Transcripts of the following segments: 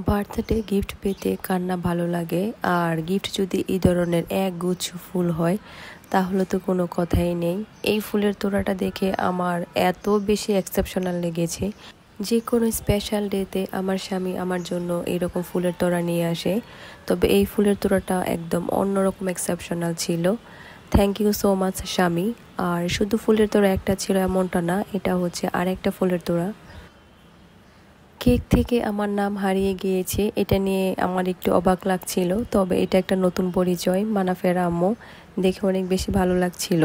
Birthday gift পেতে কার না ভালো লাগে। আর গিফট যদি এই ধরনের একগুচ্ছ ফুল হয় তাহলে তো কোনো কথাই নেই। এই ফুলের তোড়াটা দেখে আমার এত বেশি এক্সেপশনাল লেগেছে। যে কোনো স্পেশাল ডেতে আমার স্বামী আমার জন্য এইরকম ফুলের তোড়া নিয়ে আসে, তবে এই ফুলের তোড়াটা একদম অন্যরকম এক্সেপশনাল ছিল। থ্যাংক ইউ সো মাচ স্বামী। আর শুধু ফুলের তোড়া একটা ছিল এমনটা না, এটা হচ্ছে আরেকটা ফুলের তোড়া। কেক থেকে আমার নাম হারিয়ে গিয়েছে, এটা নিয়ে আমার একটু অবাক লাগছিল, তবে এটা একটা নতুন পরিচয়। মানাফের আম্মু দেখে অনেক বেশি ভালো লাগছিল।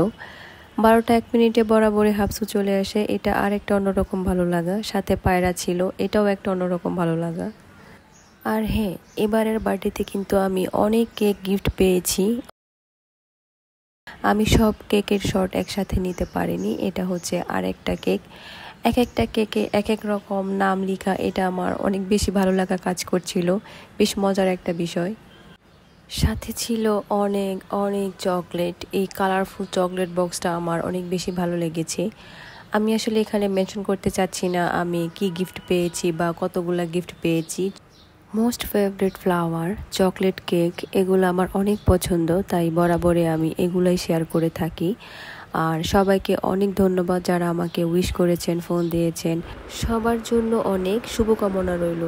12টা 1 মিনিটে বরাবরই হাফসু চলে আসে, এটা আরেকটা অন্যরকম ভালো লাগা। সাথে পায়রা ছিল, এটাও একটা অন্যরকম ভালো লাগা। আর হ্যাঁ, এবারের বার্থডেতে কিন্তু আমি অনেক কেক গিফট পেয়েছি। আমি সব কেকের শট একসাথে নিতে পারিনি, এটা হচ্ছে আরেকটা কেক। এক একটা কেকে এক এক রকম নাম লেখা, এটা আমার অনেক বেশি ভালো লাগা কাজ করছিল। বেশ মজার একটা বিষয়। সাথে ছিল অনেক অনেক চকলেট। এই কালারফুল চকলেট বক্সটা আমার অনেক বেশি ভালো লেগেছে। আমি আসলে এখানে মেনশন করতে চাচ্ছি না আমি কি গিফট পেয়েছি বা কতগুলা গিফট পেয়েছি। Most favourite flower, chocolate cake, এগুলো আমার অনেক পছন্দ, তাই বরাবরই আমি এগুলাই শেয়ার করে থাকি। আর সবাইকে অনেক ধন্যবাদ যারা আমাকে উইশ করেছেন, ফোন দিয়েছেন। সবার জন্য অনেক শুভকামনা রইল।